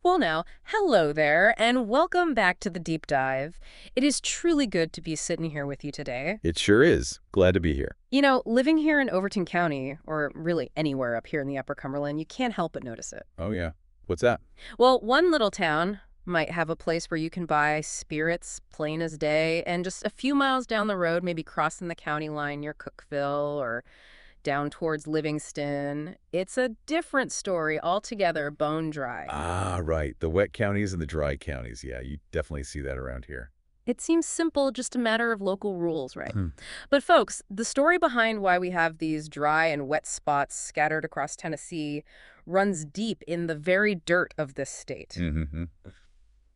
Well, now, hello there, and welcome back to the deep dive. It is truly good to be sitting here with you today. It sure is. Glad to be here. Living here in Overton County, or really anywhere up here in the Upper Cumberland, you can't help but notice it. Oh, yeah. What's that? Well, one little town might have a place where you can buy spirits plain as day, and just a few miles down the road, maybe crossing the county line near Cookeville or down towards Livingston, it's a different story altogether, bone dry. Ah, right. The wet counties and the dry counties. Yeah, you definitely see that around here. It seems simple, just a matter of local rules, right? Hmm. But folks, the story behind why we have these dry and wet spots scattered across Tennessee runs deep in the very dirt of this state. Mm-hmm.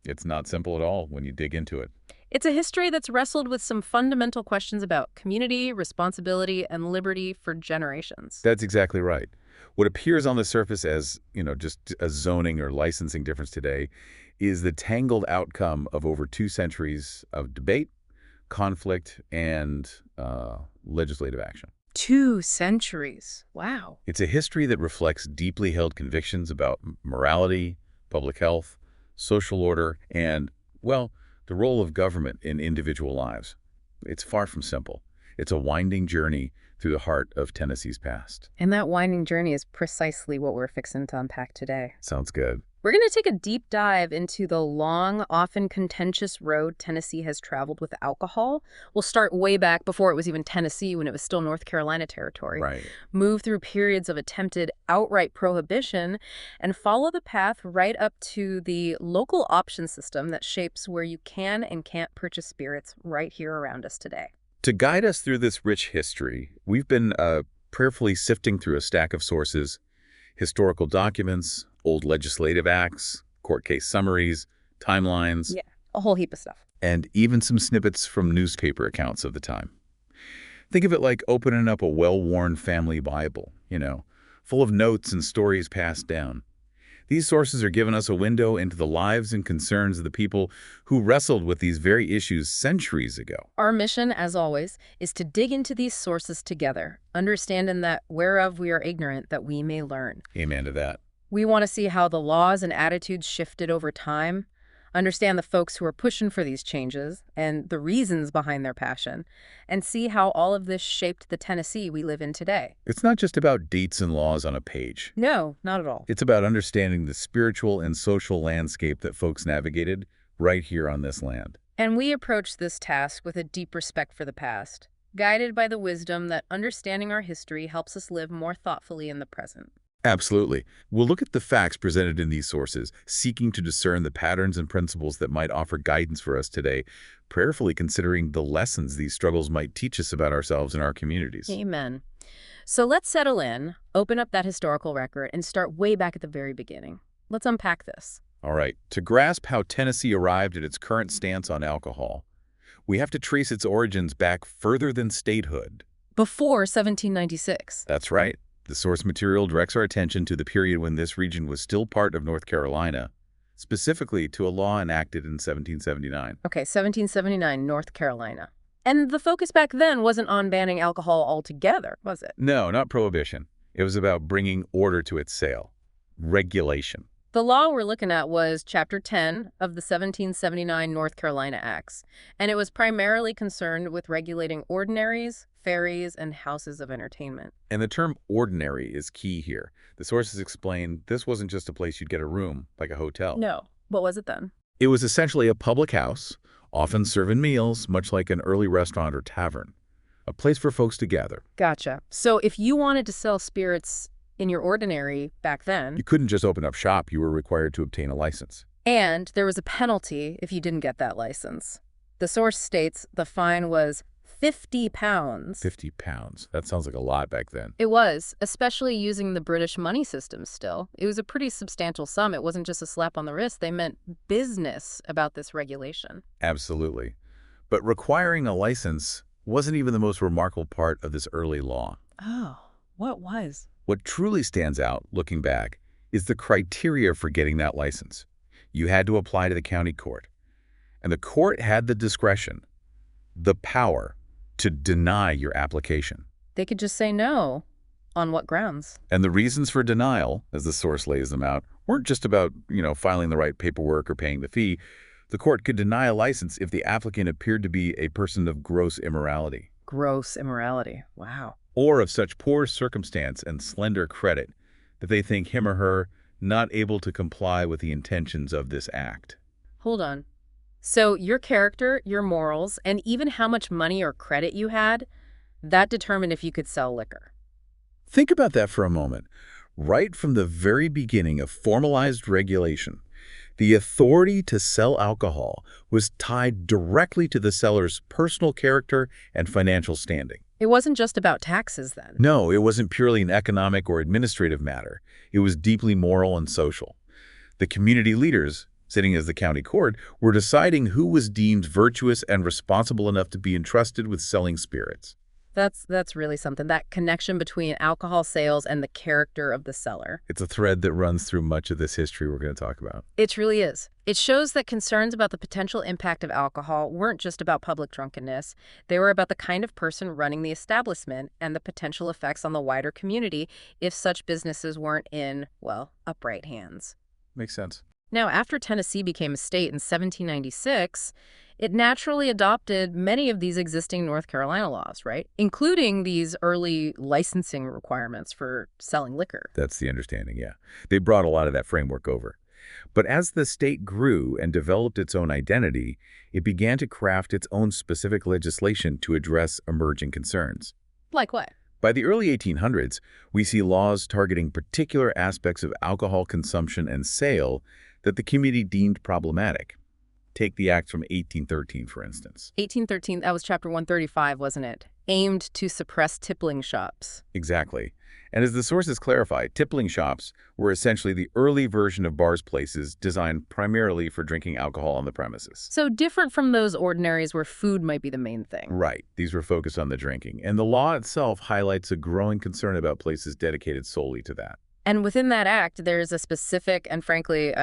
It's not simple at all when you dig into it. It's a history that's wrestled with some fundamental questions about community, responsibility, and liberty for generations. That's exactly right. What appears on the surface as, just a zoning or licensing difference today is the tangled outcome of over 2 centuries of debate, conflict, and legislative action. 2 centuries. Wow. It's a history that reflects deeply held convictions about morality, public health, social order, and, well, the role of government in individual lives. It's far from simple. It's a winding journey through the heart of Tennessee's past. And that winding journey is precisely what we're fixing to unpack today. Sounds good. We're going to take a deep dive into the long, often contentious road Tennessee has traveled with alcohol. We'll start way back before it was even Tennessee, when it was still North Carolina territory. Right. Move through periods of attempted outright prohibition, and follow the path right up to the local option system that shapes where you can and can't purchase spirits right here around us today. To guide us through this rich history, we've been prayerfully sifting through a stack of sources, historical documents, old legislative acts, court case summaries, timelines, Yeah, a whole heap of stuff. and even some snippets from newspaper accounts of the time. Think of it like opening up a well-worn family Bible, full of notes and stories passed down. These sources are giving us a window into the lives and concerns of the people who wrestled with these very issues centuries ago. Our mission, as always, is to dig into these sources together, understanding that whereof we are ignorant, that we may learn. Amen to that. We want to see how the laws and attitudes shifted over time, understand the folks who are pushing for these changes and the reasons behind their passion, and see how all of this shaped the Tennessee we live in today. It's not just about dates and laws on a page. No, not at all. It's about understanding the spiritual and social landscape that folks navigated right here on this land. And we approach this task with a deep respect for the past, guided by the wisdom that understanding our history helps us live more thoughtfully in the present. Absolutely. We'll look at the facts presented in these sources, seeking to discern the patterns and principles that might offer guidance for us today, prayerfully considering the lessons these struggles might teach us about ourselves and our communities. Amen. So let's settle in, open up that historical record, and start way back at the very beginning. Let's unpack this. All right. To grasp how Tennessee arrived at its current stance on alcohol, we have to trace its origins back further than statehood. Before 1796. That's right. The source material directs our attention to the period when this region was still part of North Carolina, specifically to a law enacted in 1779. Okay, 1779, North Carolina. And the focus back then wasn't on banning alcohol altogether, was it? No, not prohibition. It was about bringing order to its sale. Regulation. The law we're looking at was Chapter 10 of the 1779 North Carolina Acts, and it was primarily concerned with regulating ordinaries, ferries, and houses of entertainment. And the term ordinary is key here. The sources explain this wasn't just a place you'd get a room, like a hotel. No. What was it then? It was essentially a public house, often serving meals, much like an early restaurant or tavern. A place for folks to gather. Gotcha. So if you wanted to sell spirits in your ordinary back then, You couldn't just open up shop, you were required to obtain a license. and there was a penalty if you didn't get that license. The source states the fine was 50 pounds. 50 pounds. That sounds like a lot back then. It was, especially using the British money system still. It was a pretty substantial sum. It wasn't just a slap on the wrist. They meant business about this regulation. Absolutely. But requiring a license wasn't even the most remarkable part of this early law. Oh, what was? What truly stands out, looking back, is the criteria for getting that license. You had to apply to the county court. And the court had the discretion, the power, to deny your application. They could just say no. On what grounds? And the reasons for denial, as the source lays them out, weren't just about, filing the right paperwork or paying the fee. The court could deny a license if the applicant appeared to be a person of gross immorality, Gross immorality. Wow. or of such poor circumstance and slender credit that they think him or her not able to comply with the intentions of this act. Hold on. So your character, your morals, and even how much money or credit you had, that determined if you could sell liquor. Think about that for a moment. Right from the very beginning of formalized regulation, the authority to sell alcohol was tied directly to the seller's personal character and financial standing. It wasn't just about taxes then. No, it wasn't purely an economic or administrative matter. It was deeply moral and social. The community leaders, sitting as the county court, were deciding who was deemed virtuous and responsible enough to be entrusted with selling spirits. That's really something, that connection between alcohol sales and the character of the seller. It's a thread that runs through much of this history we're going to talk about. It truly is. It shows that concerns about the potential impact of alcohol weren't just about public drunkenness. They were about the kind of person running the establishment and the potential effects on the wider community if such businesses weren't in, well, upright hands. Makes sense. Now, after Tennessee became a state in 1796, it naturally adopted many of these existing North Carolina laws, right? Including these early licensing requirements for selling liquor. That's the understanding, yeah. They brought a lot of that framework over. But as the state grew and developed its own identity, it began to craft its own specific legislation to address emerging concerns. Like what? By the early 1800s, we see laws targeting particular aspects of alcohol consumption and sale that the community deemed problematic. Take the Act from 1813, for instance. 1813, that was Chapter 135, wasn't it? Aimed to suppress tippling shops. Exactly. And as the sources clarify, tippling shops were essentially the early version of bars places designed primarily for drinking alcohol on the premises. So different from those ordinaries where food might be the main thing. Right. These were focused on the drinking. And the law itself highlights a growing concern about places dedicated solely to that. And within that act, there's a specific and frankly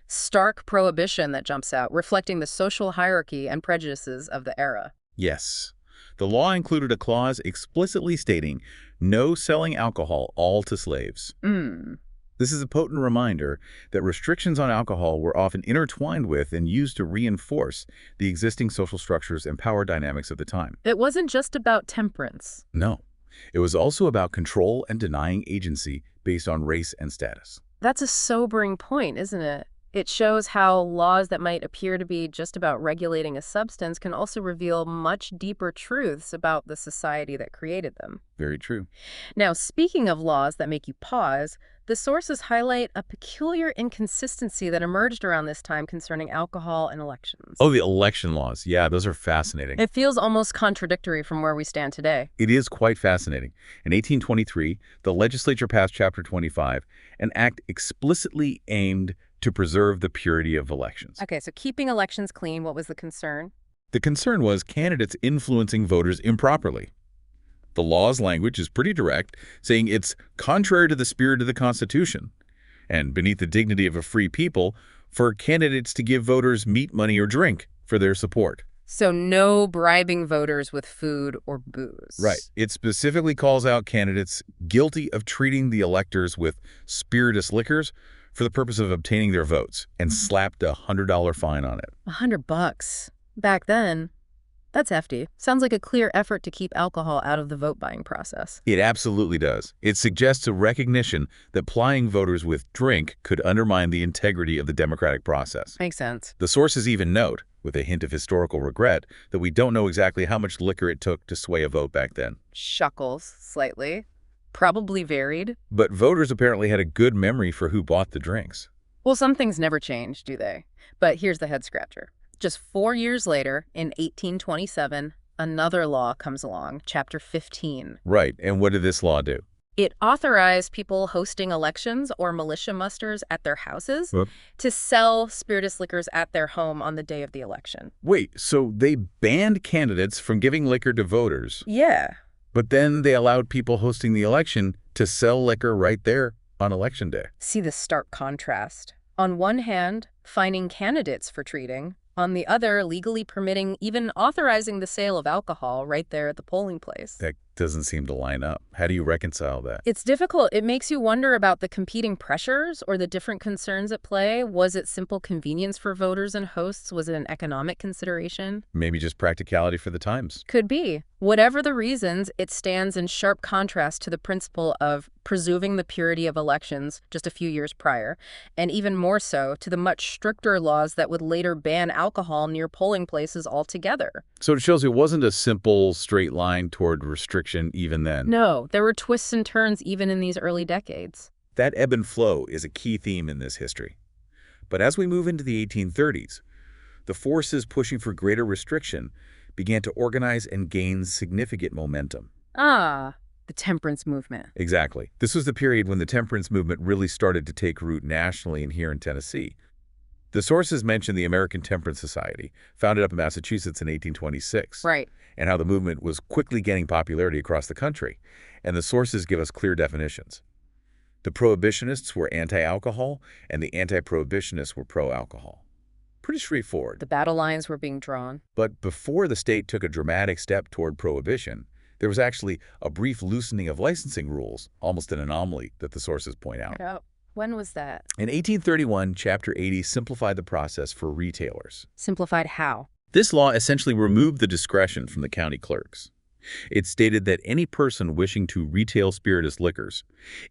stark prohibition that jumps out, reflecting the social hierarchy and prejudices of the era. Yes. The law included a clause explicitly stating no selling alcohol all to slaves. This is a potent reminder that restrictions on alcohol were often intertwined with and used to reinforce the existing social structures and power dynamics of the time. It wasn't just about temperance. No. It was also about control and denying agency based on race and status. That's a sobering point, isn't it? It shows how laws that might appear to be just about regulating a substance can also reveal much deeper truths about the society that created them. Very true. Now, speaking of laws that make you pause, the sources highlight a peculiar inconsistency that emerged around this time concerning alcohol and elections. Oh, the election laws. Yeah, those are fascinating. It feels almost contradictory from where we stand today. It is quite fascinating. In 1823, the legislature passed Chapter 25, an act explicitly aimed to preserve the purity of elections. Okay, so keeping elections clean, what was the concern? The concern was candidates influencing voters improperly. The law's language is pretty direct, saying it's contrary to the spirit of the Constitution and beneath the dignity of a free people for candidates to give voters meat, money, or drink for their support. So no bribing voters with food or booze. Right. It specifically calls out candidates guilty of treating the electors with spirituous liquors for the purpose of obtaining their votes and slapped a $100 fine on it. $100. Back then, that's hefty. Sounds like a clear effort to keep alcohol out of the vote-buying process. It absolutely does. It suggests a recognition that plying voters with drink could undermine the integrity of the democratic process. Makes sense. The sources even note, with a hint of historical regret, that we don't know exactly how much liquor it took to sway a vote back then. Shuckles slightly. Probably varied. But voters apparently had a good memory for who bought the drinks. Well, some things never change, do they? But here's the head-scratcher. Just 4 years later, in 1827, another law comes along, Chapter 15. Right, and what did this law do? It authorized people hosting elections or militia musters at their houses to sell spirituous liquors at their home on the day of the election. Wait, so they banned candidates from giving liquor to voters, Yeah. but then they allowed people hosting the election to sell liquor right there on Election Day. See the stark contrast. On one hand, fining candidates for treating. On the other, legally permitting, even authorizing the sale of alcohol right there at the polling place. That Doesn't seem to line up. How do you reconcile that? It's difficult. It makes you wonder about the competing pressures or the different concerns at play. Was it simple convenience for voters and hosts? Was it an economic consideration? Maybe just practicality for the times. Could be. Whatever the reasons, it stands in sharp contrast to the principle of preserving the purity of elections just a few years prior, and even more so to the much stricter laws that would later ban alcohol near polling places altogether. So it shows it wasn't a simple, straight line toward restriction even then. No, there were twists and turns even in these early decades. That ebb and flow is a key theme in this history. But as we move into the 1830s, the forces pushing for greater restriction began to organize and gain significant momentum. Ah, the temperance movement. Exactly. This was the period when the temperance movement really started to take root nationally and here in Tennessee. The sources mention the American Temperance Society, founded up in Massachusetts in 1826. Right. And how the movement was quickly gaining popularity across the country. And the sources give us clear definitions. The prohibitionists were anti-alcohol, and the anti-prohibitionists were pro-alcohol. Pretty straightforward. The battle lines were being drawn. But before the state took a dramatic step toward prohibition, there was actually a brief loosening of licensing rules, almost an anomaly that the sources point out. Oh, when was that? In 1831, Chapter 80 simplified the process for retailers. Simplified how? This law essentially removed the discretion from the county clerks. It stated that any person wishing to retail spirituous liquors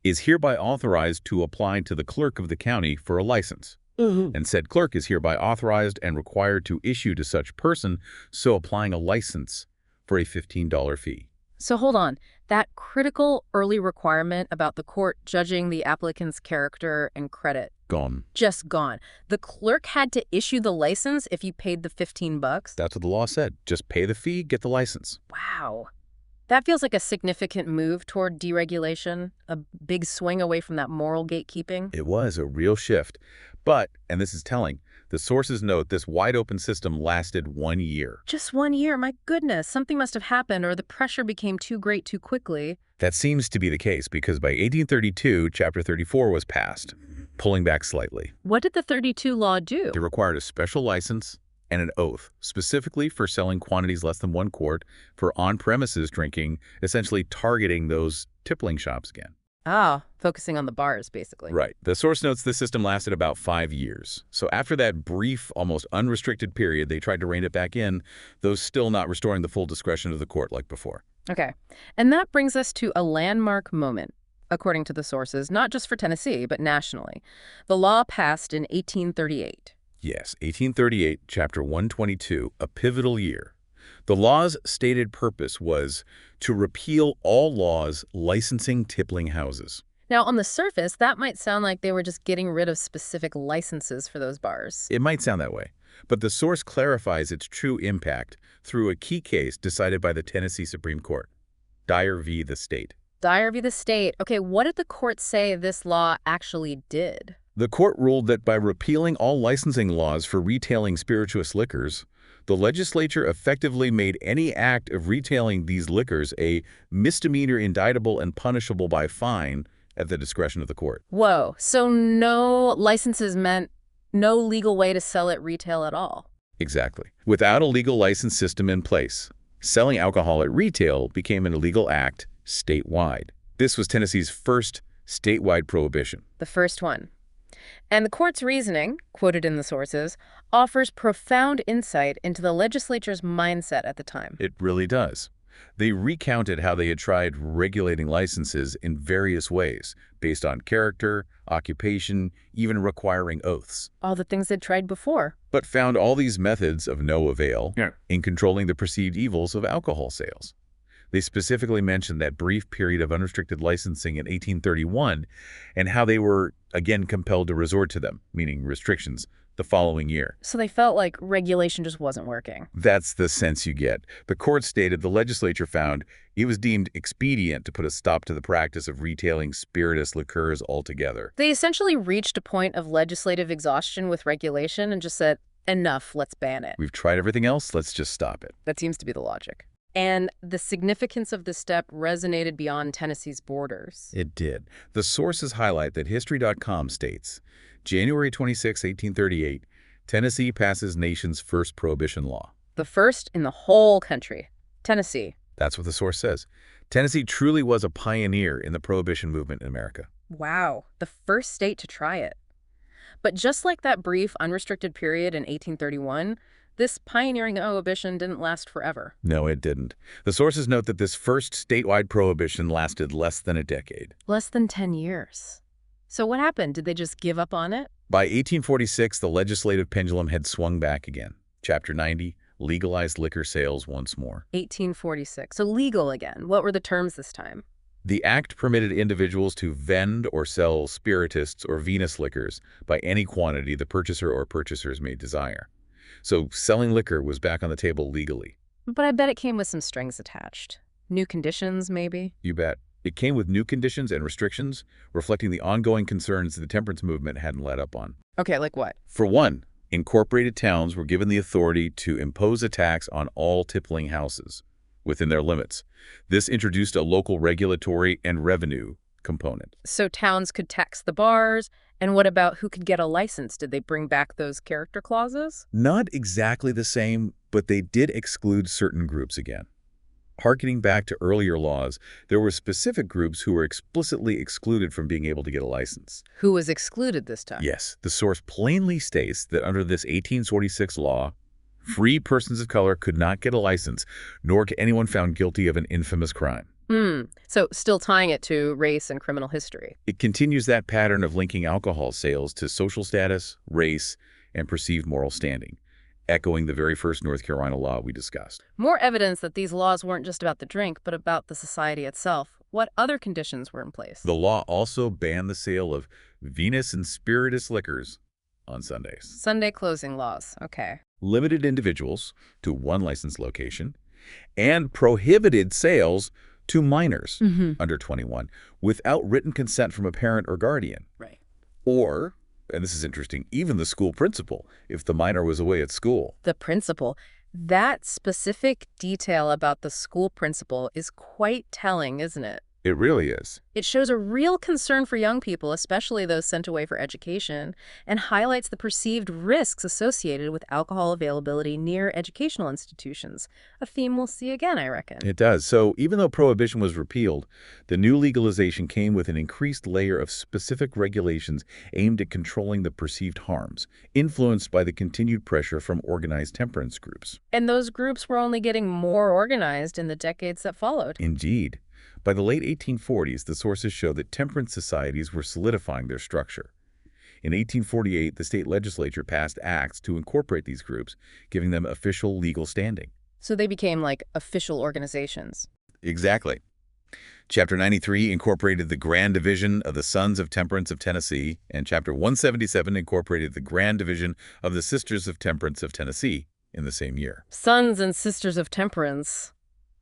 is hereby authorized to apply to the clerk of the county for a license. And said clerk is hereby authorized and required to issue to such person so applying a license for a $15 fee. So hold on. That critical early requirement about the court judging the applicant's character and credit. Gone. Just gone. The clerk had to issue the license if you paid the $15. That's what the law said. Just pay the fee, get the license. Wow. That feels like a significant move toward deregulation, a big swing away from that moral gatekeeping. It was a real shift. But, and this is telling, the sources note this wide-open system lasted 1 year. Just 1 year? My goodness, something must have happened or the pressure became too great too quickly. That seems to be the case because by 1832, Chapter 34 was passed, pulling back slightly. What did the 32 law do? It required a special license and an oath, specifically for selling quantities less than 1 quart for on-premises drinking, essentially targeting those tippling shops again. Ah, focusing on the bars, basically. Right. The source notes this system lasted about 5 years. So after that brief, almost unrestricted period, they tried to rein it back in, though still not restoring the full discretion of the court like before. Okay. And that brings us to a landmark moment, according to the sources, not just for Tennessee, but nationally. The law passed in 1838. Yes, 1838, Chapter 122, a pivotal year. The law's stated purpose was to repeal all laws licensing tippling houses. Now, on the surface, that might sound like they were just getting rid of specific licenses for those bars. It might sound that way, but the source clarifies its true impact through a key case decided by the Tennessee Supreme Court, Dyer v. the State. Dyer v. the State. Okay, what did the court say this law actually did? The court ruled that by repealing all licensing laws for retailing spirituous liquors, the legislature effectively made any act of retailing these liquors a misdemeanor indictable and punishable by fine at the discretion of the court. Whoa, so no licenses meant no legal way to sell at retail at all? Exactly. Without a legal license system in place, selling alcohol at retail became an illegal act statewide. This was Tennessee's first statewide prohibition. The first one. And the court's reasoning, quoted in the sources, offers profound insight into the legislature's mindset at the time. It really does. They recounted how they had tried regulating licenses in various ways, based on character, occupation, even requiring oaths. All the things they'd tried before. But found all these methods of no avail in controlling the perceived evils of alcohol sales. They specifically mentioned that brief period of unrestricted licensing in 1831 and how they were, again, compelled to resort to them, meaning restrictions, the following year. So they felt like regulation just wasn't working. That's the sense you get. The court stated the legislature found it was deemed expedient to put a stop to the practice of retailing spirituous liqueurs altogether. They essentially reached a point of legislative exhaustion with regulation and just said, enough, let's ban it. We've tried everything else, let's just stop it. That seems to be the logic. And the significance of this step resonated beyond Tennessee's borders. It did. The sources highlight that History.com states, January 26, 1838, Tennessee passes nation's first prohibition law. The first in the whole country. Tennessee. That's what the source says. Tennessee truly was a pioneer in the Prohibition movement in America. Wow, the first state to try it. But just like that brief, unrestricted period in 1831, this pioneering prohibition didn't last forever. No, it didn't. The sources note that this first statewide prohibition lasted less than a decade. Less than 10 years. So what happened? Did they just give up on it? By 1846, the legislative pendulum had swung back again. Chapter 90 legalized liquor sales once more. 1846. So legal again. What were the terms this time? The act permitted individuals to vend or sell spirituous or vinous liquors by any quantity the purchaser or purchasers may desire. So selling liquor was back on the table legally. But I bet it came with some strings attached. New conditions, maybe? You bet. It came with new conditions and restrictions, reflecting the ongoing concerns the temperance movement hadn't let up on. Okay, like what? For one, incorporated towns were given the authority to impose a tax on all tippling houses within their limits. This introduced a local regulatory and revenue component. So towns could tax the bars, and what about who could get a license? Did they bring back those character clauses? Not exactly the same, but they did exclude certain groups again. Harkening back to earlier laws, there were specific groups who were explicitly excluded from being able to get a license. Who was excluded this time? Yes, the source plainly states that under this 1846 law, free persons of color could not get a license, nor could anyone found guilty of an infamous crime. So still tying it to race and criminal history. It continues that pattern of linking alcohol sales to social status, race, and perceived moral standing, echoing the very first North Carolina law we discussed. More evidence that these laws weren't just about the drink, but about the society itself. What other conditions were in place? The law also banned the sale of vinous and spirituous liquors on Sundays. Sunday closing laws. Okay. Limited individuals to one licensed location, and prohibited sales to minors under 21 without written consent from a parent or guardian. Right. Or, and this is interesting, even the school principal, if the minor was away at school. The principal. That specific detail about the school principal is quite telling, isn't it? It really is. It shows a real concern for young people, especially those sent away for education, and highlights the perceived risks associated with alcohol availability near educational institutions, a theme we'll see again, I reckon. It does. So even though Prohibition was repealed, the new legalization came with an increased layer of specific regulations aimed at controlling the perceived harms, influenced by the continued pressure from organized temperance groups. And those groups were only getting more organized in the decades that followed. Indeed. By the late 1840s, the sources show that temperance societies were solidifying their structure. In 1848, the state legislature passed acts to incorporate these groups, giving them official legal standing. So they became like official organizations. Exactly. Chapter 93 incorporated the Grand Division of the Sons of Temperance of Tennessee, and Chapter 177 incorporated the Grand Division of the Sisters of Temperance of Tennessee in the same year. Sons and Sisters of Temperance.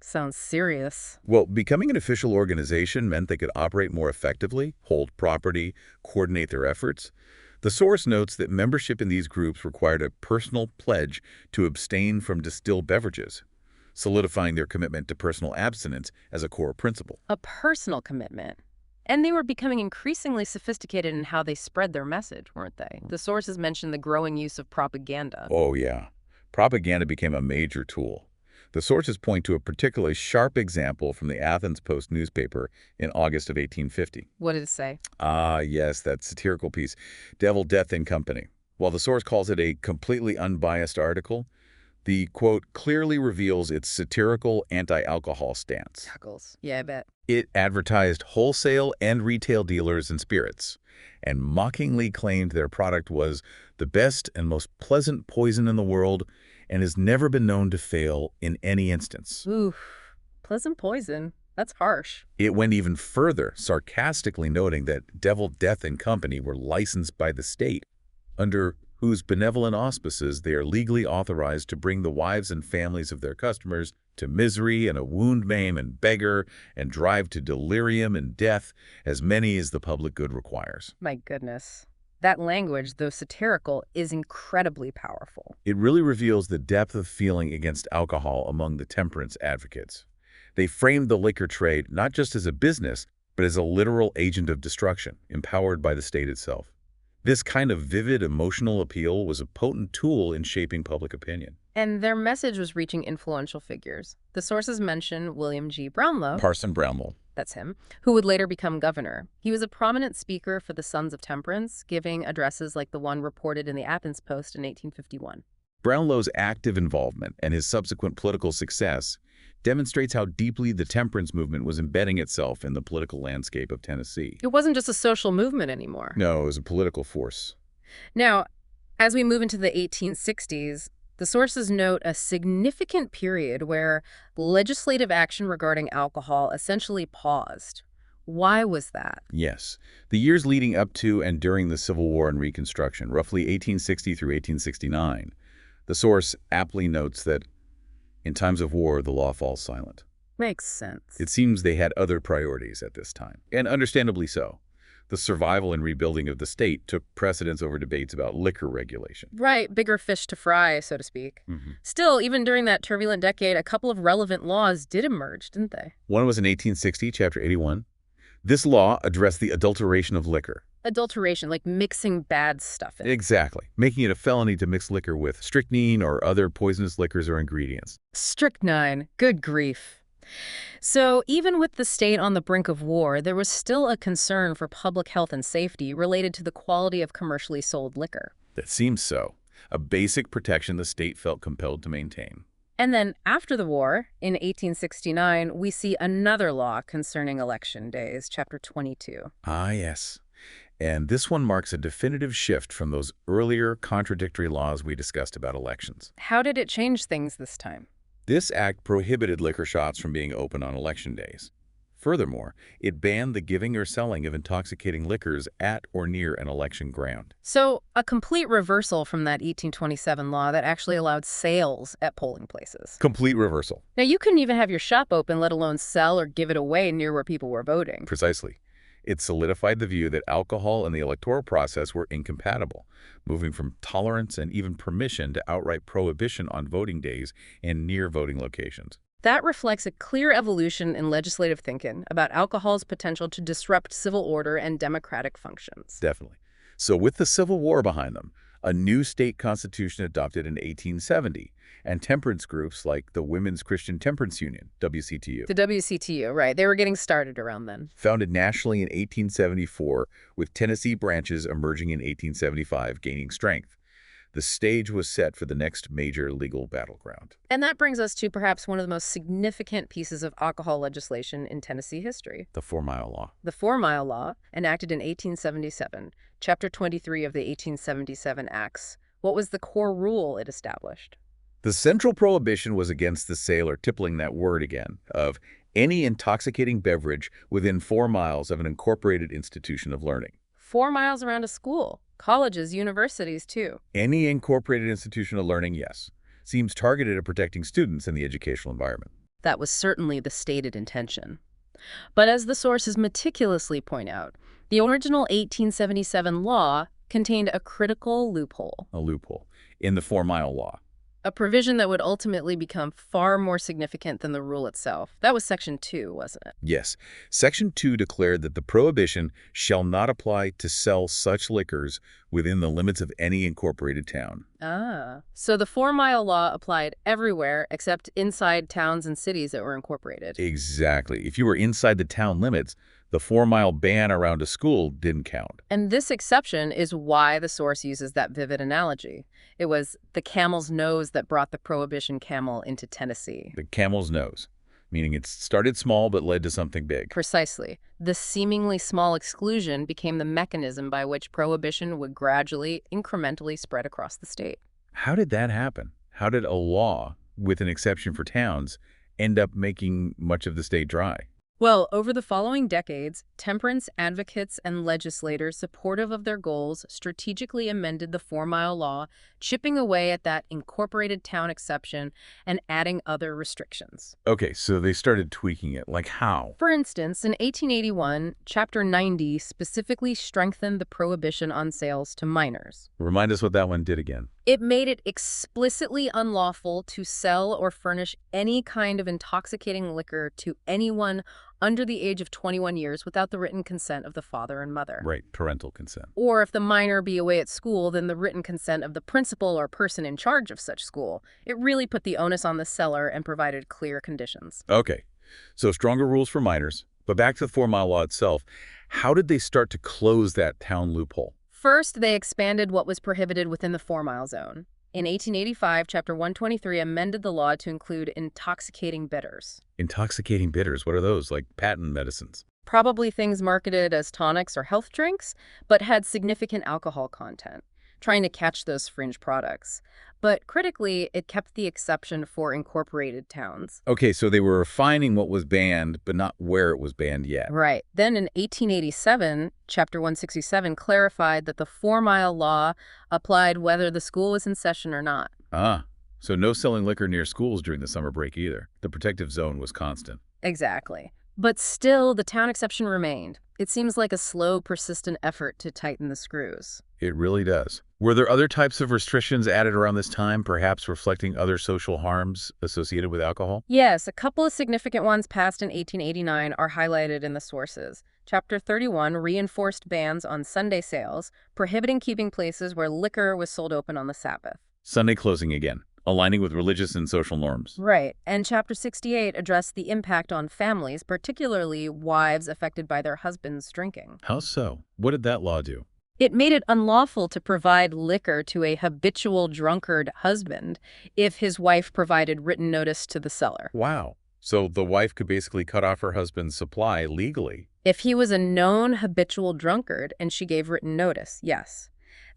Sounds serious. Well, becoming an official organization meant they could operate more effectively, hold property, coordinate their efforts. The source notes that membership in these groups required a personal pledge to abstain from distilled beverages, solidifying their commitment to personal abstinence as a core principle. A personal commitment. And they were becoming increasingly sophisticated in how they spread their message, weren't they? The sources mentioned the growing use of propaganda. Oh, yeah. Propaganda became a major tool. The sources point to a particularly sharp example from the Athens Post newspaper in August of 1850. What did it say? Ah, yes, that satirical piece, Devil, Death, and Company. While the source calls it a completely unbiased article, the quote clearly reveals its satirical anti-alcohol stance. Chuckles. Yeah, I bet. It advertised wholesale and retail dealers in spirits and mockingly claimed their product was the best and most pleasant poison in the world and has never been known to fail in any instance. Ooh, pleasant poison. That's harsh. It went even further, sarcastically noting that Devil, Death, and Company were licensed by the state, under whose benevolent auspices they are legally authorized to bring the wives and families of their customers to misery and a wound, maim, and beggar, and drive to delirium and death as many as the public good requires. My goodness. That language, though satirical, is incredibly powerful. It really reveals the depth of feeling against alcohol among the temperance advocates. They framed the liquor trade not just as a business, but as a literal agent of destruction, empowered by the state itself. This kind of vivid emotional appeal was a potent tool in shaping public opinion. And their message was reaching influential figures. The sources mention William G. Brownlow, Parson Brownlow. that's him, who would later become governor. He was a prominent speaker for the Sons of Temperance, giving addresses like the one reported in the Athens Post in 1851. Brownlow's active involvement and his subsequent political success demonstrates how deeply the temperance movement was embedding itself in the political landscape of Tennessee. It wasn't just a social movement anymore. No, it was a political force. Now, as we move into the 1860s, the sources note a significant period where legislative action regarding alcohol essentially paused. Why was that? Yes. The years leading up to and during the Civil War and Reconstruction, roughly 1860 through 1869, the source aptly notes that in times of war, the law falls silent. Makes sense. It seems they had other priorities at this time, and understandably so. The survival and rebuilding of the state took precedence over debates about liquor regulation. Right, bigger fish to fry, so to speak. Mm-hmm. Still, even during that turbulent decade, a couple of relevant laws did emerge, didn't they? One was in 1860, Chapter 81. This law addressed the adulteration of liquor. Adulteration, like mixing bad stuff in. Exactly, making it a felony to mix liquor with strychnine or other poisonous liquors or ingredients. Strychnine, good grief. So even with the state on the brink of war, there was still a concern for public health and safety related to the quality of commercially sold liquor. That seems so. A basic protection the state felt compelled to maintain. And then after the war, in 1869, we see another law concerning election days, Chapter 22. Ah, yes. And this one marks a definitive shift from those earlier contradictory laws we discussed about elections. How did it change things this time? This act prohibited liquor shops from being open on election days. Furthermore, it banned the giving or selling of intoxicating liquors at or near an election ground. So a complete reversal from that 1827 law that actually allowed sales at polling places. Complete reversal. Now, you couldn't even have your shop open, let alone sell or give it away near where people were voting. Precisely. It solidified the view that alcohol and the electoral process were incompatible, moving from tolerance and even permission to outright prohibition on voting days and near voting locations. That reflects a clear evolution in legislative thinking about alcohol's potential to disrupt civil order and democratic functions. Definitely. So with the Civil War behind them, a new state constitution adopted in 1870, and temperance groups like the Women's Christian Temperance Union, WCTU. The WCTU, right. They were getting started around then. Founded nationally in 1874, with Tennessee branches emerging in 1875, gaining strength. The stage was set for the next major legal battleground. And that brings us to perhaps one of the most significant pieces of alcohol legislation in Tennessee history. The 4-Mile Law. The 4-Mile Law, enacted in 1877, Chapter 23 of the 1877 Acts. What was the core rule it established? The central prohibition was against the sale, or tippling that word again, of any intoxicating beverage within 4 miles of an incorporated institution of learning. 4 miles around a school. Colleges, universities, too. Any incorporated institution of learning, yes, seems targeted at protecting students in the educational environment. That was certainly the stated intention. But as the sources meticulously point out, the original 1877 law contained a critical loophole. A loophole in the 4-Mile Law. A provision that would ultimately become far more significant than the rule itself. That was Section 2, wasn't it? Yes. Section 2 declared that the prohibition shall not apply to sell such liquors within the limits of any incorporated town. Ah. So the 4-Mile Law applied everywhere except inside towns and cities that were incorporated. Exactly. If you were inside the town limits, the 4-mile ban around a school didn't count. And this exception is why the source uses that vivid analogy. It was the camel's nose that brought the prohibition camel into Tennessee. The camel's nose, meaning it started small but led to something big. Precisely. The seemingly small exclusion became the mechanism by which prohibition would gradually, incrementally spread across the state. How did that happen? How did a law, with an exception for towns, end up making much of the state dry? Well, over the following decades, temperance advocates and legislators supportive of their goals strategically amended the 4-Mile Law, chipping away at that incorporated town exception and adding other restrictions. Okay, so they started tweaking it. Like how? For instance, in 1881, Chapter 90 specifically strengthened the prohibition on sales to minors. Remind us what that one did again. It made it explicitly unlawful to sell or furnish any kind of intoxicating liquor to anyone under the age of 21 years without the written consent of the father and mother. Right, parental consent. Or if the minor be away at school, then the written consent of the principal or person in charge of such school. It really put the onus on the seller and provided clear conditions. Okay, so stronger rules for minors. But back to the 4-mile law itself, how did they start to close that town loophole? First, they expanded what was prohibited within the 4-mile zone. In 1885, Chapter 123 amended the law to include intoxicating bitters. Intoxicating bitters, what are those? Like patent medicines? Probably things marketed as tonics or health drinks, but had significant alcohol content, trying to catch those fringe products. But critically, it kept the exception for incorporated towns. Okay, so they were refining what was banned, but not where it was banned yet. Right. Then in 1887, Chapter 167 clarified that the 4-mile law applied whether the school was in session or not. Ah, so no selling liquor near schools during the summer break either. The protective zone was constant. Exactly. But still, the town exception remained. It seems like a slow, persistent effort to tighten the screws. It really does. Were there other types of restrictions added around this time, perhaps reflecting other social harms associated with alcohol? Yes, a couple of significant ones passed in 1889 are highlighted in the sources. Chapter 31 reinforced bans on Sunday sales, prohibiting keeping places where liquor was sold open on the Sabbath. Sunday closing again, aligning with religious and social norms. Right. And Chapter 68 addressed the impact on families, particularly wives affected by their husbands drinking. How so? What did that law do? It made it unlawful to provide liquor to a habitual drunkard husband if his wife provided written notice to the seller. Wow. So the wife could basically cut off her husband's supply legally. If he was a known habitual drunkard and she gave written notice, yes.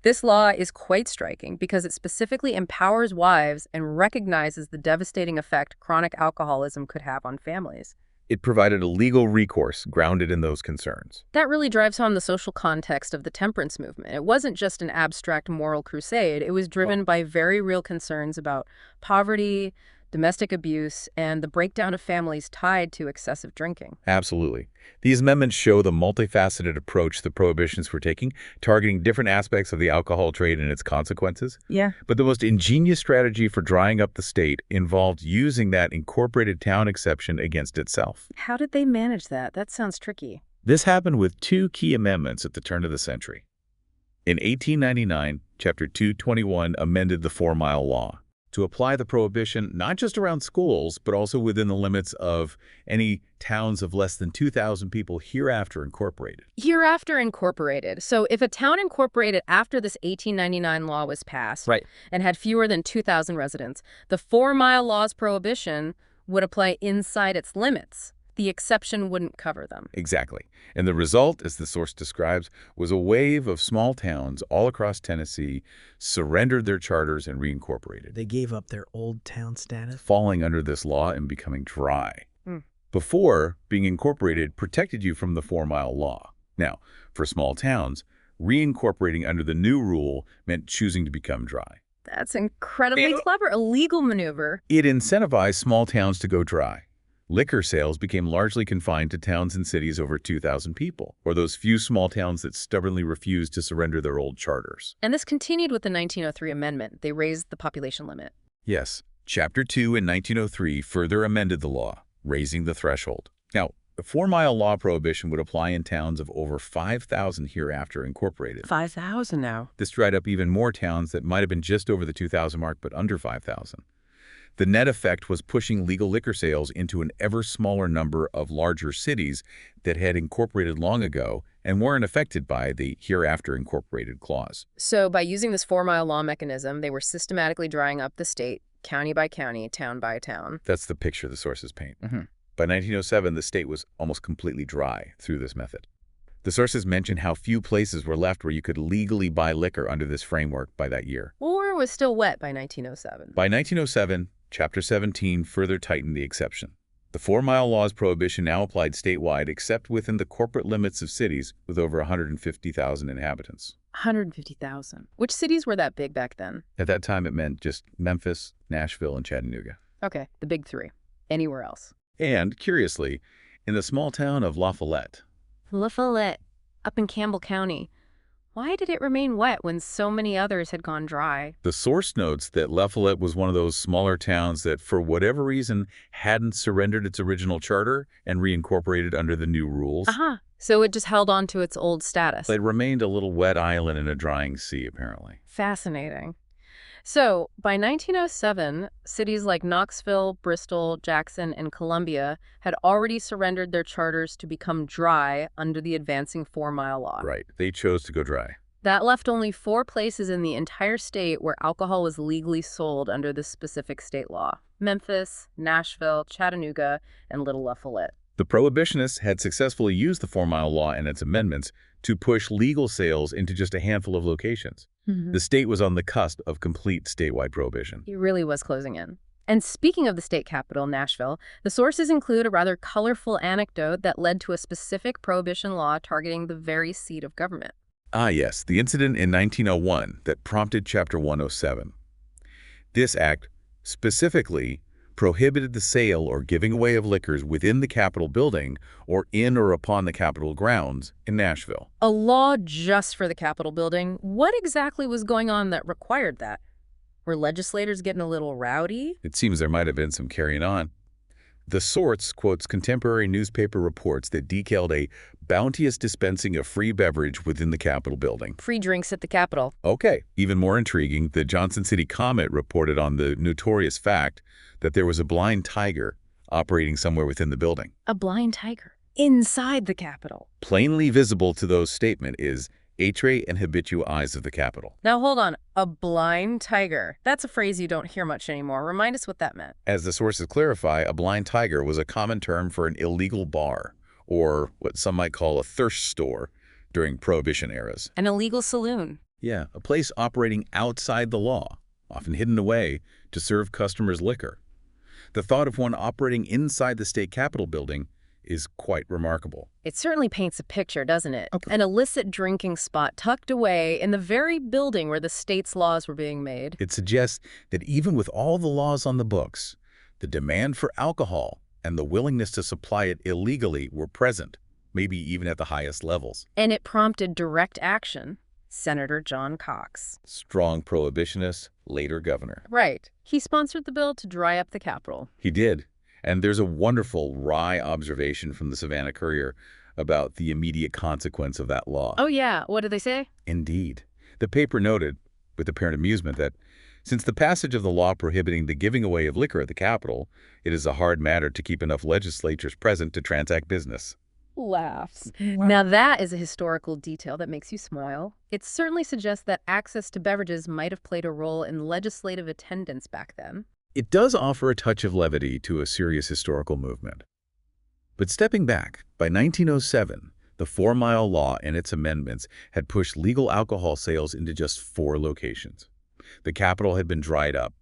This law is quite striking because it specifically empowers wives and recognizes the devastating effect chronic alcoholism could have on families. It provided a legal recourse grounded in those concerns. That really drives home the social context of the temperance movement. It wasn't just an abstract moral crusade. It was driven by very real concerns about poverty, domestic abuse, and the breakdown of families tied to excessive drinking. Absolutely. These amendments show the multifaceted approach the prohibitions were taking, targeting different aspects of the alcohol trade and its consequences. Yeah. But the most ingenious strategy for drying up the state involved using that incorporated town exception against itself. How did they manage that? That sounds tricky. This happened with two key amendments at the turn of the century. In 1899, Chapter 221 amended the 4-mile law to apply the prohibition not just around schools, but also within the limits of any towns of less than 2,000 people hereafter incorporated. Hereafter incorporated. So if a town incorporated after this 1899 law was passed Right. and had fewer than 2,000 residents, the 4-mile law's prohibition would apply inside its limits. The exception wouldn't cover them. Exactly. And the result, as the source describes, was a wave of small towns all across Tennessee surrendered their charters and reincorporated, They gave up their old town status. falling under this law and becoming dry. Mm. Before, being incorporated protected you from the 4-mile law. Now, for small towns, reincorporating under the new rule meant choosing to become dry. That's incredibly clever. A legal maneuver. It incentivized small towns to go dry. Liquor sales became largely confined to towns and cities over 2,000 people, or those few small towns that stubbornly refused to surrender their old charters. And this continued with the 1903 amendment. They raised the population limit. Yes, Chapter 2 in 1903 further amended the law, raising the threshold. Now, the 4-mile law prohibition would apply in towns of over 5,000 hereafter incorporated. 5,000 now. This dried up even more towns that might have been just over the 2,000 mark, but under 5,000. The net effect was pushing legal liquor sales into an ever smaller number of larger cities that had incorporated long ago and weren't affected by the hereafter incorporated clause. So by using this 4-mile law mechanism, they were systematically drying up the state, county by county, town by town. That's the picture the sources paint. By 1907, the state was almost completely dry through this method. The sources mention how few places were left where you could legally buy liquor under this framework by that year. Or was still wet by 1907. By 1907, Chapter 17 further tightened the exception. The 4-mile law's prohibition now applied statewide except within the corporate limits of cities with over 150,000 inhabitants. 150,000. Which cities were that big back then? At that time, it meant just Memphis, Nashville, and Chattanooga. Okay, the big three. Anywhere else? And, curiously, in the small town of La Follette. La Follette, up in Campbell County. Why did it remain wet when so many others had gone dry? The source notes that La Follette was one of those smaller towns that, for whatever reason, hadn't surrendered its original charter and reincorporated under the new rules. Uh-huh. So it just held on to its old status. It remained a little wet island in a drying sea, apparently. Fascinating. So, by 1907, cities like Knoxville, Bristol, Jackson, and Columbia had already surrendered their charters to become dry under the advancing 4-mile law. Right. They chose to go dry. That left only 4 places in the entire state where alcohol was legally sold under this specific state law: Memphis, Nashville, Chattanooga, and Little La Follette. The Prohibitionists had successfully used the 4-mile law and its amendments to push legal sales into just a handful of locations. The state was on the cusp of complete statewide prohibition. It really was closing in. And speaking of the state capital, Nashville, the sources include a rather colorful anecdote that led to a specific prohibition law targeting the very seat of government. Ah, yes, the incident in 1901 that prompted Chapter 107. This act specifically prohibited the sale or giving away of liquors within the Capitol building or in or upon the Capitol grounds in Nashville. A law just for the Capitol building? What exactly was going on that required that? Were legislators getting a little rowdy? It seems there might have been some carrying on. The source quotes contemporary newspaper reports that detailed a bounteous dispensing of free beverage within the Capitol building. Free drinks at the Capitol. Okay, even more intriguing, the Johnson City Comet reported on the notorious fact that there was a blind tiger operating somewhere within the building. A blind tiger inside the Capitol. Plainly visible to those statement is atre and habitua eyes of the Capitol. Now hold on, a blind tiger. That's a phrase you don't hear much anymore. Remind us what that meant. As the sources clarify, a blind tiger was a common term for an illegal bar, or what some might call a thirst store during Prohibition eras. An illegal saloon. Yeah, a place operating outside the law, often hidden away to serve customers liquor. The thought of one operating inside the state Capitol building is quite remarkable. It certainly paints a picture, doesn't it? Okay. An illicit drinking spot tucked away in the very building where the state's laws were being made. It suggests that even with all the laws on the books, the demand for alcohol and the willingness to supply it illegally were present, maybe even at the highest levels. And it prompted direct action. Senator John Cox. Strong prohibitionist, later governor. Right. He sponsored the bill to dry up the Capitol. He did. And there's a wonderful wry observation from the Savannah Courier about the immediate consequence of that law. Oh, yeah. What did they say? Indeed. The paper noted, with apparent amusement, that since the passage of the law prohibiting the giving away of liquor at the Capitol, it is a hard matter to keep enough legislatures present to transact business. Laughs. Now that is a historical detail that makes you smile. It certainly suggests that access to beverages might have played a role in legislative attendance back then. It does offer a touch of levity to a serious historical movement. But stepping back, by 1907, the 4-mile law and its amendments had pushed legal alcohol sales into just 4 locations. The Capitol had been dried up.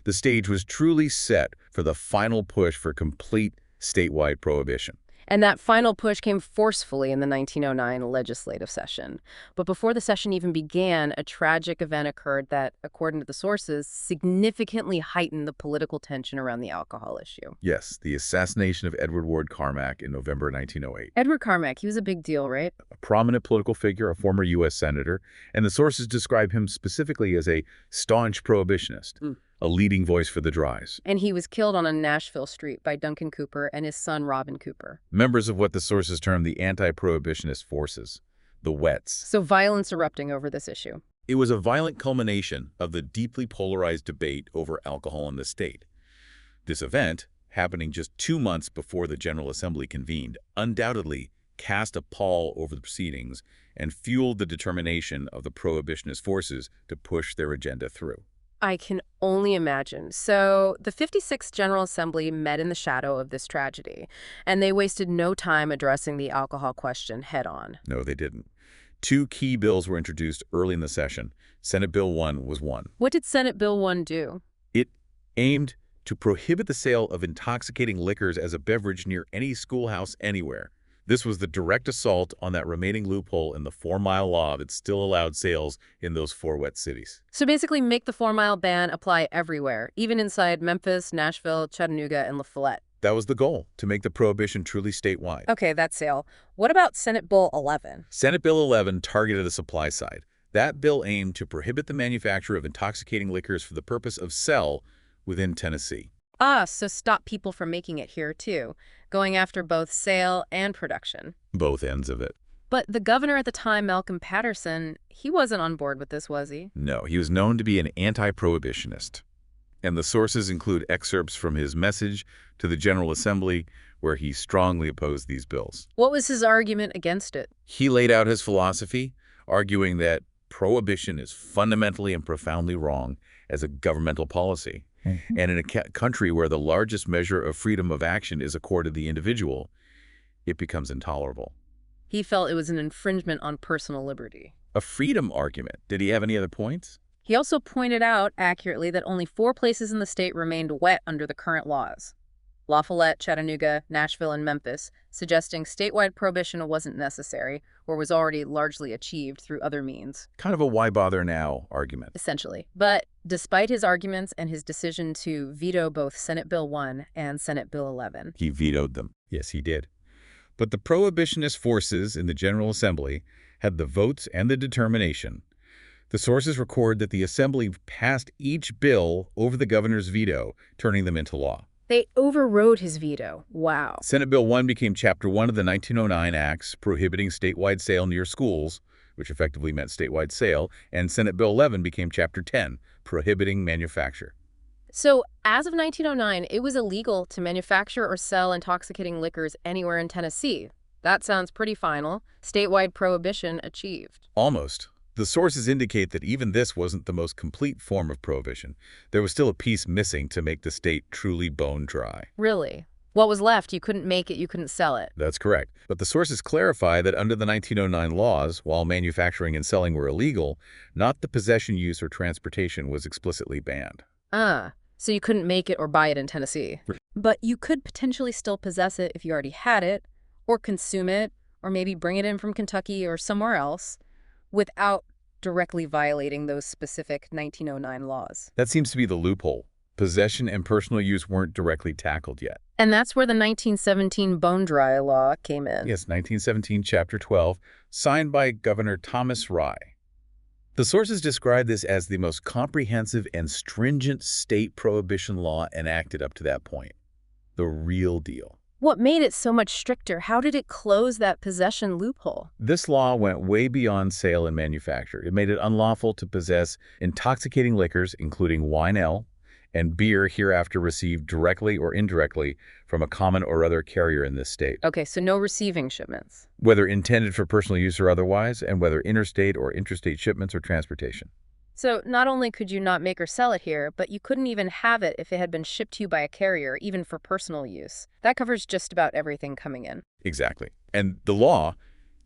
The stage was truly set for the final push for complete statewide prohibition. And that final push came forcefully in the 1909 legislative session. But before the session even began, a tragic event occurred that, according to the sources, significantly heightened the political tension around the alcohol issue. Yes, the assassination of Edward Ward Carmack in November 1908. Edward Carmack, he was a big deal, right? A prominent political figure, a former U.S. senator, and the sources describe him specifically as a staunch prohibitionist. A leading voice for the dries. And he was killed on a Nashville street by Duncan Cooper and his son Robin Cooper. Members of what the sources term the anti-prohibitionist forces, the Wets. So violence erupting over this issue. It was a violent culmination of the deeply polarized debate over alcohol in the state. This event, happening just 2 months before the General Assembly convened, undoubtedly cast a pall over the proceedings and fueled the determination of the prohibitionist forces to push their agenda through. I can only imagine. So the 56th General Assembly met in the shadow of this tragedy, and they wasted no time addressing the alcohol question head-on. No, they didn't. 2 key bills were introduced early in the session. Senate Bill 1 was one. What did Senate Bill 1 do? It aimed to prohibit the sale of intoxicating liquors as a beverage near any schoolhouse anywhere. This was the direct assault on that remaining loophole in the 4-mile law that still allowed sales in those 4 wet cities. So basically make the 4-mile ban apply everywhere, even inside Memphis, Nashville, Chattanooga, and La Follette. That was the goal, to make the prohibition truly statewide. Okay, that's sale. What about Senate Bill 11? Senate Bill 11 targeted the supply side. That bill aimed to prohibit the manufacture of intoxicating liquors for the purpose of sale within Tennessee. Ah, so stop people from making it here, too, going after both sale and production. Both ends of it. But the governor at the time, Malcolm Patterson, he wasn't on board with this, was he? No, he was known to be an anti-prohibitionist. And the sources include excerpts from his message to the General Assembly where he strongly opposed these bills. What was his argument against it? He laid out his philosophy, arguing that prohibition is fundamentally and profoundly wrong as a governmental policy. And in a country where the largest measure of freedom of action is accorded the individual, it becomes intolerable. He felt it was an infringement on personal liberty. A freedom argument. Did he have any other points? He also pointed out accurately that only 4 places in the state remained wet under the current laws: La Follette, Chattanooga, Nashville, and Memphis, suggesting statewide prohibition wasn't necessary or was already largely achieved through other means. Kind of a why bother now argument. Essentially. But despite his arguments and his decision to veto both Senate Bill 1 and Senate Bill 11. He vetoed them. Yes, he did. But the prohibitionist forces in the General Assembly had the votes and the determination. The sources record that the Assembly passed each bill over the governor's veto, turning them into law. They overrode his veto. Wow. Senate Bill 1 became Chapter 1 of the 1909 Acts prohibiting statewide sale near schools, which effectively meant statewide sale, and Senate Bill 11 became Chapter 10, prohibiting manufacture. So, as of 1909, it was illegal to manufacture or sell intoxicating liquors anywhere in Tennessee. That sounds pretty final. Statewide prohibition achieved. Almost. The sources indicate that even this wasn't the most complete form of prohibition. There was still a piece missing to make the state truly bone dry. Really? What was left? You couldn't make it, you couldn't sell it. That's correct. But the sources clarify that under the 1909 laws, while manufacturing and selling were illegal, not the possession, use, or transportation was explicitly banned. So you couldn't make it or buy it in Tennessee. Right. But you could potentially still possess it if you already had it, or consume it, or maybe bring it in from Kentucky or somewhere else, without directly violating those specific 1909 laws. That seems to be the loophole. Possession and personal use weren't directly tackled yet. And that's where the 1917 Bone Dry Law came in. Yes, 1917, Chapter 12, signed by Governor Thomas Rye. The sources describe this as the most comprehensive and stringent state prohibition law enacted up to that point. The real deal. What made it so much stricter? How did it close that possession loophole? This law went way beyond sale and manufacture. It made it unlawful to possess intoxicating liquors, including wine ale, and beer hereafter received directly or indirectly from a common or other carrier in this state. Okay, so no receiving shipments. Whether intended for personal use or otherwise, and whether interstate or intrastate shipments or transportation. So not only could you not make or sell it here, but you couldn't even have it if it had been shipped to you by a carrier, even for personal use. That covers just about everything coming in. Exactly. And the law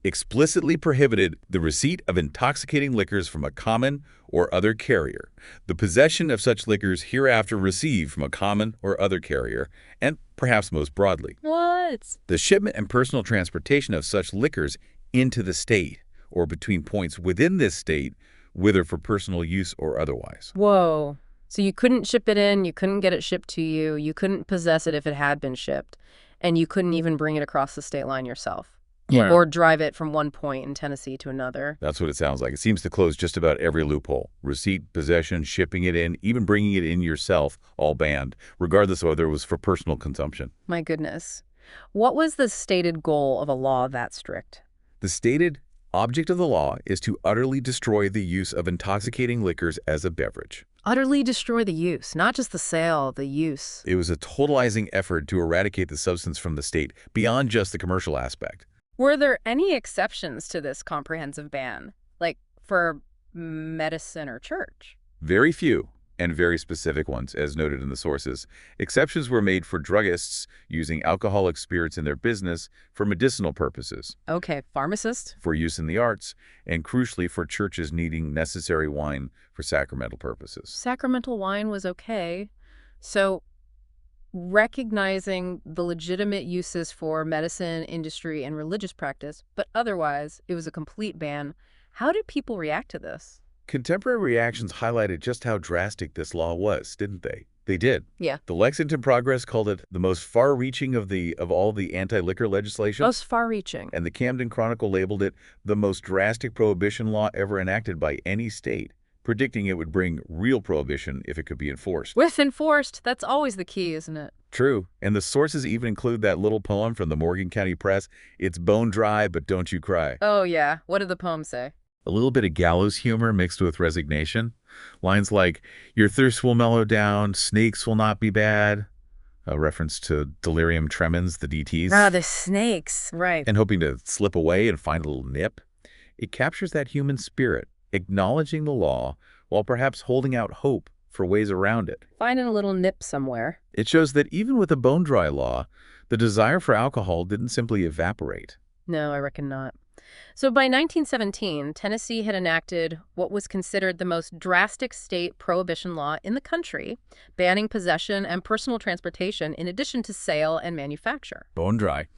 explicitly prohibited the receipt of intoxicating liquors from a common or other carrier, the possession of such liquors hereafter received from a common or other carrier, and perhaps most broadly, What? the shipment and personal transportation of such liquors into the state or between points within this state, whether for personal use or otherwise. Whoa. So you couldn't ship it in, you couldn't get it shipped to you, you couldn't possess it if it had been shipped, and you couldn't even bring it across the state line yourself. Yeah. Or drive it from one point in Tennessee to another. That's what it sounds like. It seems to close just about every loophole. Receipt, possession, shipping it in, even bringing it in yourself, all banned, regardless of whether it was for personal consumption. My goodness. What was the stated goal of a law that strict? The stated object of the law is to utterly destroy the use of intoxicating liquors as a beverage. Utterly destroy the use, not just the sale, the use. It was a totalizing effort to eradicate the substance from the state beyond just the commercial aspect. Were there any exceptions to this comprehensive ban, like for medicine or church? Very few, and very specific ones, as noted in the sources. Exceptions were made for druggists using alcoholic spirits in their business for medicinal purposes, Okay, pharmacist? for use in the arts, and crucially for churches needing necessary wine for sacramental purposes. Sacramental wine was okay. So recognizing the legitimate uses for medicine, industry, and religious practice, but otherwise it was a complete ban. How did people react to this? Contemporary reactions highlighted just how drastic this law was, didn't they? They did. Yeah. The Lexington Progress called it the most far-reaching of all the anti-liquor legislation, Most far-reaching. and the Camden Chronicle labeled it the most drastic prohibition law ever enacted by any state, predicting it would bring real prohibition if it could be enforced. With enforced, that's always the key, isn't it? True, and the sources even include that little poem from the Morgan County Press, "It's bone dry, but don't you cry." Oh, yeah. What did the poem say? A little bit of gallows humor mixed with resignation. Lines like, "Your thirst will mellow down, snakes will not be bad," a reference to delirium tremens, the DTs, Ah, the snakes. Right. and hoping to slip away and find a little nip. It captures that human spirit, acknowledging the law while perhaps holding out hope for ways around it. Finding a little nip somewhere. It shows that even with a bone-dry law, the desire for alcohol didn't simply evaporate. No, I reckon not. So by 1917, Tennessee had enacted what was considered the most drastic state prohibition law in the country, banning possession and personal transportation in addition to sale and manufacture. Bone dry.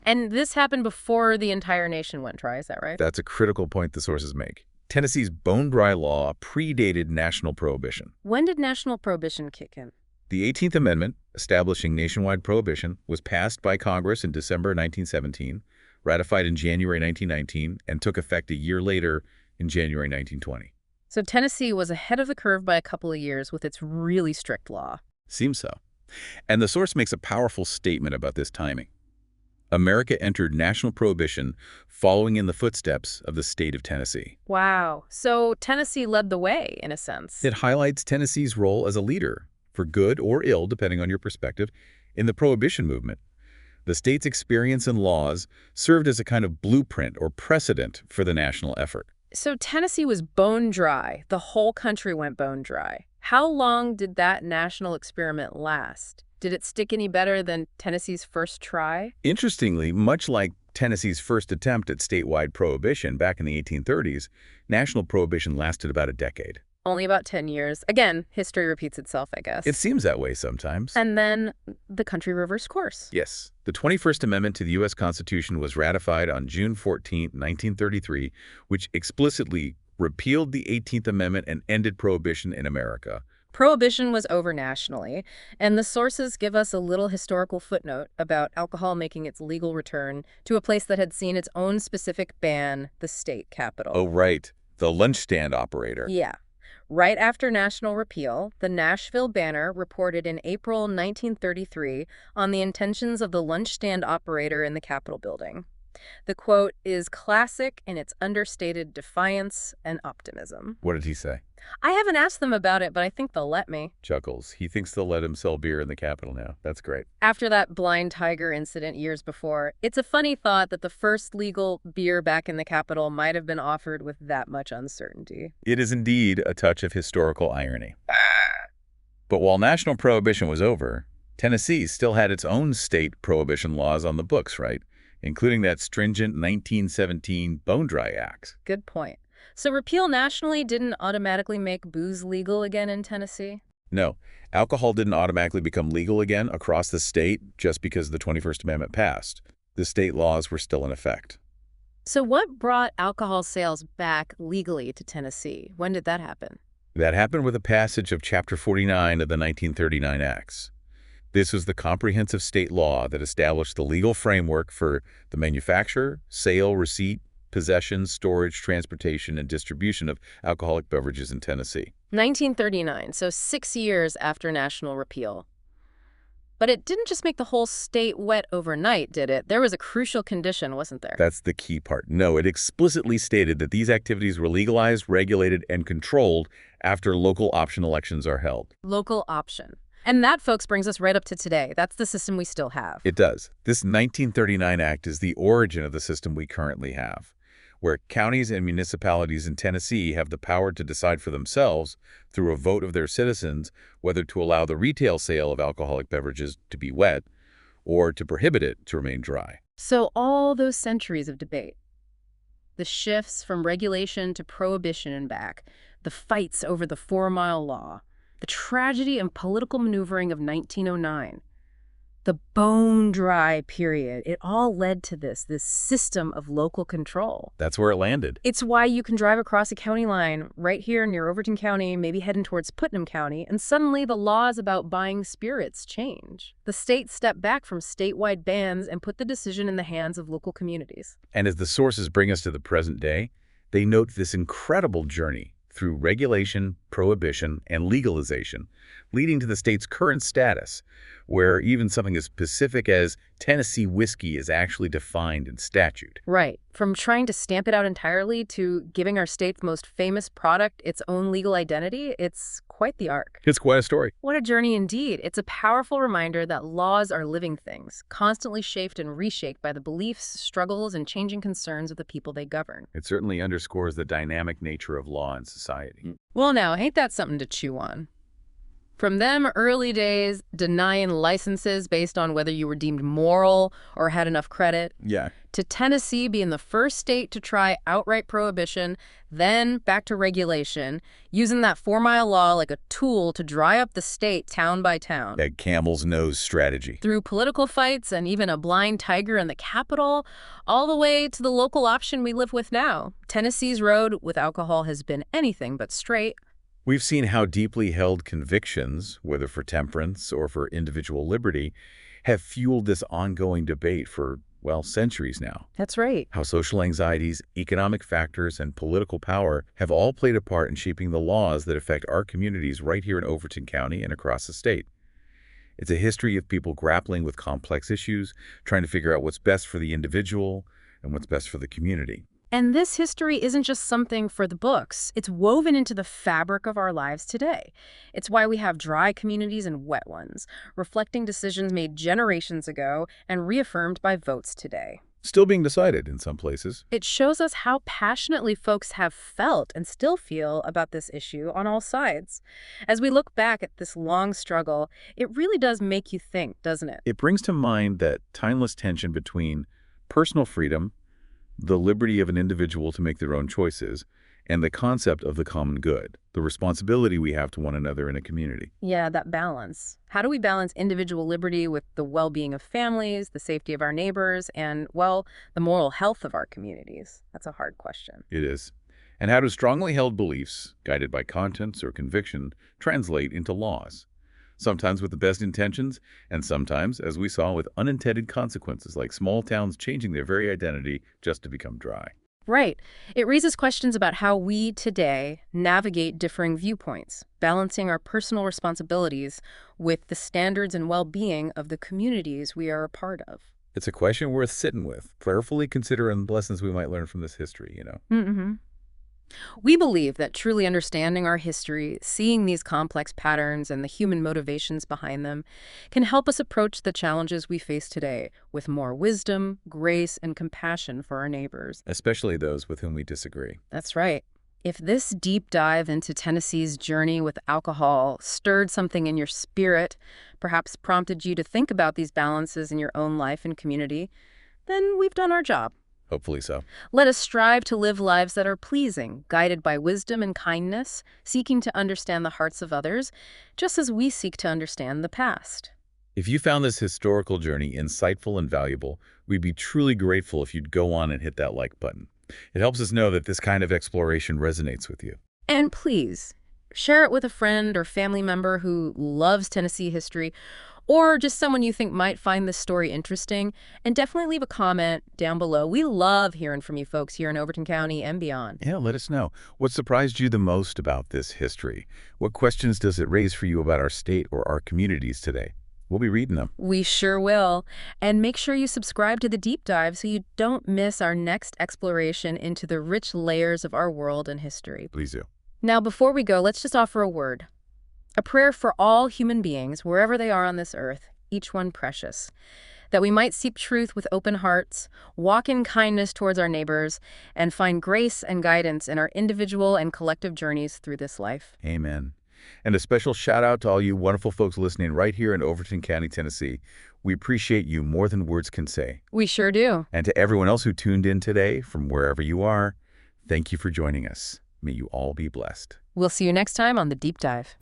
And this happened before the entire nation went dry, is that right? That's a critical point the sources make. Tennessee's bone-dry law predated national prohibition. When did national prohibition kick in? The 18th Amendment, establishing nationwide prohibition, was passed by Congress in December 1917, ratified in January 1919, and took effect a year later in January 1920. So Tennessee was ahead of the curve by a couple of years with its really strict law. Seems so. And the source makes a powerful statement about this timing. America entered national prohibition following in the footsteps of the state of Tennessee. Wow. So Tennessee led the way, in a sense. It highlights Tennessee's role as a leader, for good or ill, depending on your perspective, in the prohibition movement. The state's experience and laws served as a kind of blueprint or precedent for the national effort. So Tennessee was bone dry. The whole country went bone dry. How long did that national experiment last? Did it stick any better than Tennessee's first try? Interestingly, much like Tennessee's first attempt at statewide prohibition back in the 1830s, national prohibition lasted about a decade. Only about 10 years. Again, history repeats itself, I guess. It seems that way sometimes. And then the country reversed course. Yes. The 21st Amendment to the U.S. Constitution was ratified on June 14, 1933, which explicitly repealed the 18th Amendment and ended prohibition in America. Prohibition was over nationally, and the sources give us a little historical footnote about alcohol making its legal return to a place that had seen its own specific ban, the state capitol. Oh, right. The lunch stand operator. Yeah. Right after national repeal, the Nashville Banner reported in April 1933 on the intentions of the lunch stand operator in the Capitol building. The quote is classic in its understated defiance and optimism. What did he say? I haven't asked them about it, but I think they'll let me. Chuckles. He thinks they'll let him sell beer in the Capitol now. That's great. After that blind tiger incident years before, it's a funny thought that the first legal beer back in the Capitol might have been offered with that much uncertainty. It is indeed a touch of historical irony. But while national prohibition was over, Tennessee still had its own state prohibition laws on the books, right? Including that stringent 1917 Bone Dry Act. Good point. So repeal nationally didn't automatically make booze legal again in Tennessee? No, alcohol didn't automatically become legal again across the state just because the 21st Amendment passed. The state laws were still in effect. So what brought alcohol sales back legally to Tennessee? When did that happen? That happened with the passage of Chapter 49 of the 1939 Acts. This was the comprehensive state law that established the legal framework for the manufacture, sale, receipt, possession, storage, transportation, and distribution of alcoholic beverages in Tennessee. 1939, so 6 years after national repeal. But it didn't just make the whole state wet overnight, did it? There was a crucial condition, wasn't there? That's the key part. No, it explicitly stated that these activities were legalized, regulated, and controlled after local option elections are held. Local option. And that, folks, brings us right up to today. That's the system we still have. It does. This 1939 Act is the origin of the system we currently have, where counties and municipalities in Tennessee have the power to decide for themselves, through a vote of their citizens, whether to allow the retail sale of alcoholic beverages to be wet or to prohibit it to remain dry. So all those centuries of debate, the shifts from regulation to prohibition and back, the fights over the 4 Mile Law, the tragedy and political maneuvering of 1909. The bone dry period. It all led to this system of local control. That's where it landed. It's why you can drive across a county line right here near Overton County, maybe heading towards Putnam County, and suddenly the laws about buying spirits change. The state stepped back from statewide bans and put the decision in the hands of local communities. And as the sources bring us to the present day, they note this incredible journey through regulation, prohibition, and legalization, leading to the state's current status, where even something as specific as Tennessee whiskey is actually defined in statute. Right. From trying to stamp it out entirely to giving our state's most famous product its own legal identity, it's quite the arc. It's quite a story. What a journey indeed. It's a powerful reminder that laws are living things, constantly shaped and reshaped by the beliefs, struggles, and changing concerns of the people they govern. It certainly underscores the dynamic nature of law in society. Well, now, ain't that something to chew on? From them early days, denying licenses based on whether you were deemed moral or had enough credit, Yeah. to Tennessee being the first state to try outright prohibition, then back to regulation, using that 4-mile law like a tool to dry up the state town by town. That camel's nose strategy. Through political fights and even a blind tiger in the Capitol, all the way to the local option we live with now. Tennessee's road with alcohol has been anything but straight. We've seen how deeply held convictions, whether for temperance or for individual liberty, have fueled this ongoing debate for, well, centuries now. That's right. How social anxieties, economic factors, and political power have all played a part in shaping the laws that affect our communities right here in Overton County and across the state. It's a history of people grappling with complex issues, trying to figure out what's best for the individual and what's best for the community. And this history isn't just something for the books. It's woven into the fabric of our lives today. It's why we have dry communities and wet ones, reflecting decisions made generations ago and reaffirmed by votes today. Still being decided in some places. It shows us how passionately folks have felt and still feel about this issue on all sides. As we look back at this long struggle, it really does make you think, doesn't it? It brings to mind that timeless tension between personal freedom, the liberty of an individual to make their own choices, and the concept of the common good, the responsibility we have to one another in a community. Yeah, that balance. How do we balance individual liberty with the well-being of families, the safety of our neighbors, and, well, the moral health of our communities? That's a hard question. It is. And how do strongly held beliefs, guided by conscience or conviction, translate into laws? Sometimes with the best intentions, and sometimes, as we saw, with unintended consequences, like small towns changing their very identity just to become dry. Right. It raises questions about how we today navigate differing viewpoints, balancing our personal responsibilities with the standards and well-being of the communities we are a part of. It's a question worth sitting with, prayerfully considering the lessons we might learn from this history, Mm-hmm. We believe that truly understanding our history, seeing these complex patterns and the human motivations behind them, can help us approach the challenges we face today with more wisdom, grace, and compassion for our neighbors. Especially those with whom we disagree. That's right. If this deep dive into Tennessee's journey with alcohol stirred something in your spirit, perhaps prompted you to think about these balances in your own life and community, then we've done our job. Hopefully so. Let us strive to live lives that are pleasing, guided by wisdom and kindness, seeking to understand the hearts of others, just as we seek to understand the past. If you found this historical journey insightful and valuable, we'd be truly grateful if you'd go on and hit that like button. It helps us know that this kind of exploration resonates with you. And please, share it with a friend or family member who loves Tennessee history, or just someone you think might find this story interesting, and definitely leave a comment down below. We love hearing from you folks here in Overton County and beyond. Yeah, let us know. What surprised you the most about this history? What questions does it raise for you about our state or our communities today? We'll be reading them. We sure will. And make sure you subscribe to the deep dive so you don't miss our next exploration into the rich layers of our world and history. Please do. Now, before we go, let's just offer a word. A prayer for all human beings, wherever they are on this earth, each one precious, that we might seek truth with open hearts, walk in kindness towards our neighbors, and find grace and guidance in our individual and collective journeys through this life. Amen. And a special shout out to all you wonderful folks listening right here in Overton County, Tennessee. We appreciate you more than words can say. We sure do. And to everyone else who tuned in today, from wherever you are, thank you for joining us. May you all be blessed. We'll see you next time on The Deep Dive.